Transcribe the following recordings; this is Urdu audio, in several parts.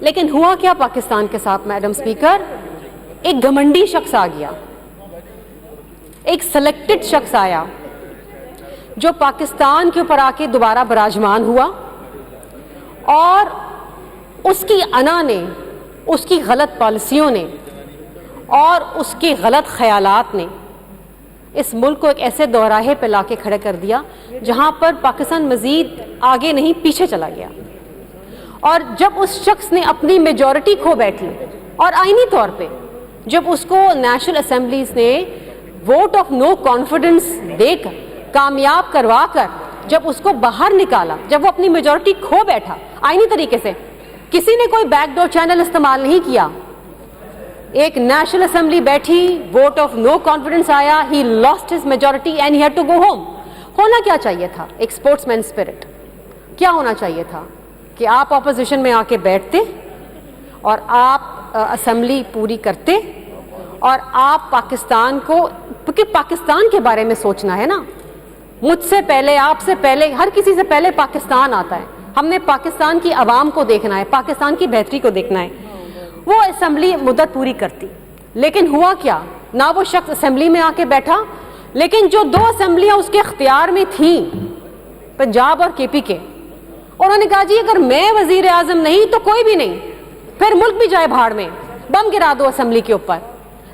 لیکن ہوا کیا پاکستان کے ساتھ میڈم سپیکر؟ ایک گھمنڈی شخص آ گیا، ایک سلیکٹڈ شخص آیا جو پاکستان کے اوپر آ کے دوبارہ براجمان ہوا، اور اس کی انا نے، اس کی غلط پالیسیوں نے اور اس کے غلط خیالات نے اس ملک کو ایک ایسے دوراہے پہ لا کے کھڑے کر دیا جہاں پر پاکستان مزید آگے نہیں پیچھے چلا گیا۔ اور جب اس شخص نے اپنی میجورٹی کھو بیٹھی اور آئینی طور پہ جب اس کو نیشنل اسمبلیز نے ووٹ آف نو کانفیڈنس دے کر کامیاب کروا کر جب اس کو باہر نکالا، جب وہ اپنی میجورٹی کھو بیٹھا آئینی طریقے سے، کسی نے کوئی بیک ڈور چینل استعمال نہیں کیا، ایک نیشنل اسمبلی بیٹھی، ووٹ آف نو کانفیڈنس آیا، he lost his majority and he had to go home. ہونا کیا چاہیے تھا؟ ایک اسپورٹس مین اسپرٹ۔ کیا ہونا چاہیے تھا کہ آپ اپوزیشن میں آ کے بیٹھتے اور آپ اسمبلی پوری کرتے اور آپ پاکستان کو، کیونکہ پاکستان کے بارے میں سوچنا ہے نا، مجھ سے پہلے، آپ سے پہلے، ہر کسی سے پہلے پاکستان آتا ہے۔ ہم نے پاکستان کی عوام کو دیکھنا ہے، پاکستان کی بہتری کو دیکھنا ہے۔ وہ اسمبلی مدت پوری کرتی، لیکن ہوا کیا؟ نہ وہ شخص اسمبلی میں آ کے بیٹھا، لیکن جو 2 اسمبلیاں اس کے اختیار میں تھیں، پنجاب اور کے پی کے، انہوں نے کہا جی اگر میں وزیر اعظم نہیں تو کوئی بھی نہیں، پھر ملک بھی جائے بھاڑ میں، بم گرا دو اسمبلی کے اوپر،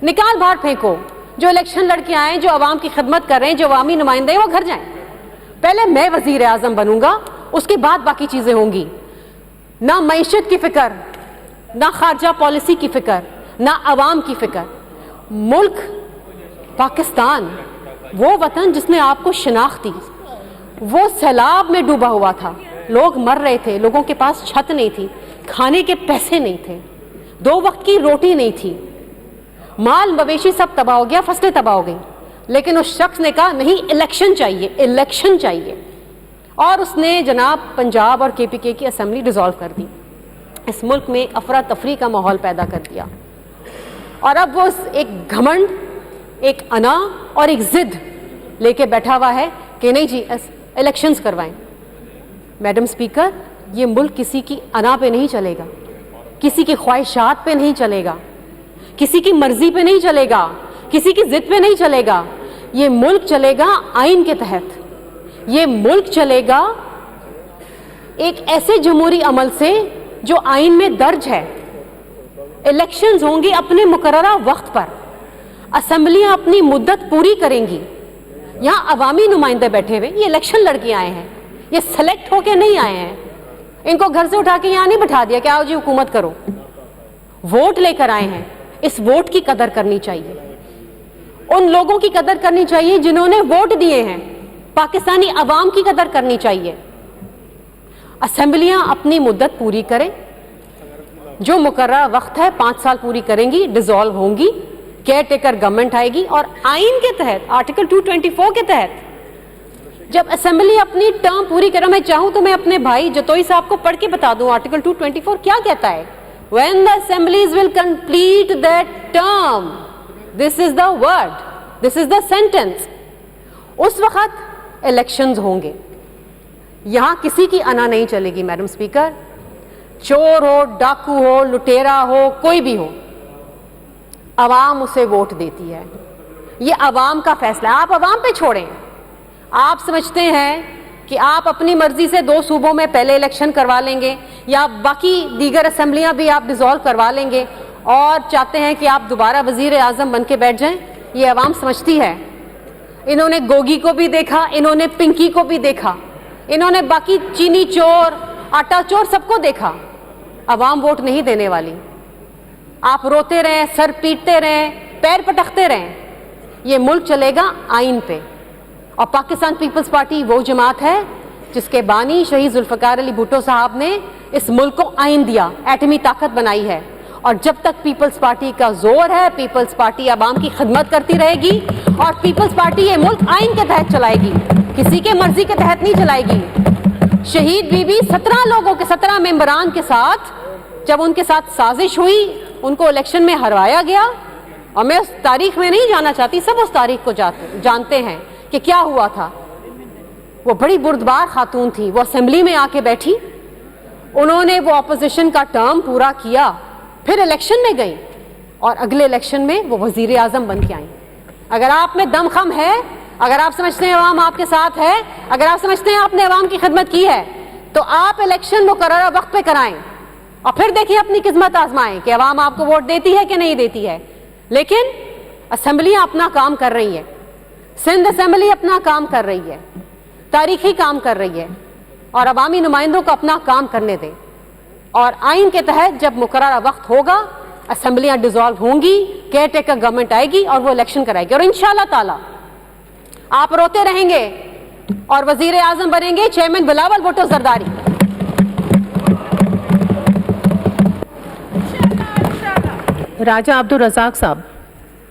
نکال باہر پھینکو، جو الیکشن لڑ کے آئے، جو عوام کی خدمت کر رہے ہیں، جو عوامی نمائندے ہیں، وہ گھر جائیں، پہلے میں وزیر اعظم بنوں گا، اس کے بعد باقی چیزیں ہوں گی۔ نہ معیشت کی فکر، نہ خارجہ پالیسی کی فکر، نہ عوام کی فکر۔ ملک پاکستان، وہ وطن جس نے آپ کو شناخت دی، وہ سیلاب میں ڈوبا ہوا تھا، لوگ مر رہے تھے، لوگوں کے پاس چھت نہیں تھی، کھانے کے پیسے نہیں تھے، 2 وقت کی روٹی نہیں تھی، مال مویشی سب تباہ ہو گیا، فصلیں تباہ ہو گئی، لیکن اس شخص نے کہا نہیں، الیکشن چاہیے، الیکشن چاہیے، اور اس نے جناب پنجاب اور کے پی کے کی اسمبلی ڈیزالو کر دی، اس ملک میں افراتفری کا ماحول پیدا کر دیا۔ اور اب وہ ایک گھمنڈ، ایک انا اور ایک ضد لے کے بیٹھا ہوا ہے کہ نہیں جی الیکشنز کروائیں۔ میڈم سپیکر، یہ ملک کسی کی انا پہ نہیں چلے گا، کسی کی خواہشات پہ نہیں چلے گا، کسی کی مرضی پہ نہیں چلے گا، کسی کی ضد پہ نہیں چلے گا۔ یہ ملک چلے گا آئین کے تحت، یہ ملک چلے گا ایک ایسے جمہوری عمل سے جو آئین میں درج ہے۔ الیکشنز ہوں گے اپنے مقررہ وقت پر، اسمبلیاں اپنی مدت پوری کریں گی، یہاں عوامی نمائندے بیٹھے ہوئے، یہ الیکشن لڑ کے آئے ہیں، یہ سلیکٹ ہو کے نہیں آئے ہیں، ان کو گھر سے اٹھا کے یہاں نہیں بٹھا دیا کہ آؤ جی حکومت کرو، ووٹ لے کر آئے ہیں۔ اس ووٹ کی قدر کرنی چاہیے، ان لوگوں کی قدر کرنی چاہیے جنہوں نے ووٹ دیے ہیں، پاکستانی عوام کی قدر کرنی چاہیے۔ اسمبلیاں اپنی مدت پوری کریں، جو مقررہ وقت ہے 5 سال پوری کریں گی، ڈیزالو ہوں گی، کیئر ٹیکر گورنمنٹ آئے گی، اور آئین کے تحت آرٹیکل 224 کے تحت جب اسمبلی اپنی ٹرم پوری کرے، میں چاہوں تو میں اپنے بھائی جتوئی صاحب کو پڑھ کے بتا دوں آرٹیکل 224 کیا کہتا ہے۔ When the assemblies will complete that term, this is the word, this is the sentence. اس وقت الیکشنز ہوں گے، یہاں کسی کی انا نہیں چلے گی میڈم سپیکر، چور ہو، ڈاکو ہو، لٹیرا ہو، کوئی بھی ہو، عوام اسے ووٹ دیتی ہے، یہ عوام کا فیصلہ ہے، آپ عوام پہ چھوڑیں۔ آپ سمجھتے ہیں کہ آپ اپنی مرضی سے 2 صوبوں میں پہلے الیکشن کروا لیں گے یا باقی دیگر اسمبلیاں بھی آپ ڈیزالو کروا لیں گے اور چاہتے ہیں کہ آپ دوبارہ وزیر اعظم بن کے بیٹھ جائیں، یہ عوام سمجھتی ہے۔ انہوں نے گوگی کو بھی دیکھا، انہوں نے پنکی کو بھی دیکھا، انہوں نے باقی چینی چور، آٹا چور سب کو دیکھا، عوام ووٹ نہیں دینے والی۔ آپ روتے رہیں، سر پیٹتے رہیں، پیر پٹکتے رہیں، یہ ملک چلے گا آئین پہ۔ اور پاکستان پیپلز پارٹی وہ جماعت ہے جس کے بانی شہید ذوالفقار علی بھٹو صاحب نے اس ملک کو آئین دیا، ایٹمی طاقت بنائی ہے، اور جب تک پیپلز پارٹی کا زور ہے، پیپلز پارٹی عوام کی خدمت کرتی رہے گی، اور پیپلز پارٹی یہ ملک آئین کے تحت چلائے گی، کسی کے مرضی کے تحت نہیں چلائے گی۔ شہید بی بی 17 لوگوں کے 17 ممبران کے ساتھ جب ان کے ساتھ سازش ہوئی، ان کو الیکشن میں ہروایا گیا، اور میں اس تاریخ میں نہیں جانا چاہتی، سب اس تاریخ کو جانتے ہیں کہ کیا ہوا تھا۔ وہ بڑی بردبار خاتون تھی، وہ اسمبلی میں آ کے بیٹھی انہوں نے وہ اپوزیشن کا ٹرم پورا کیا, پھر الیکشن میں گئیں اور اگلے الیکشن میں وہ وزیر اعظم بن کے آئیں. اگر آپ میں دم خم ہے, اگر آپ سمجھتے ہیں عوام آپ کے ساتھ ہے, اگر آپ سمجھتے ہیں آپ نے عوام کی خدمت کی ہے, تو آپ الیکشن مقررہ وقت پہ کرائیں اور پھر دیکھیں اپنی قسمت آزمائیں کہ عوام آپ کو ووٹ دیتی ہے کہ نہیں دیتی ہے. لیکن اسمبلیاں اپنا کام کر رہی ہیں, سندھ اسمبلی اپنا کام کر رہی ہے, تاریخی کام کر رہی ہے, اور عوامی نمائندوں کو اپنا کام کرنے دیں. اور آئین کے تحت جب مقررہ وقت ہوگا اسمبلیاں ڈیزالو ہوں گی, کیئر ٹیکر گورنمنٹ آئے گی اور وہ الیکشن کرائے گی, اور انشاءاللہ تعالی آپ روتے رہیں گے اور وزیر اعظم بنیں گے چیئرمین بلاول بھٹو زرداری. راجہ عبدالرزاق صاحب.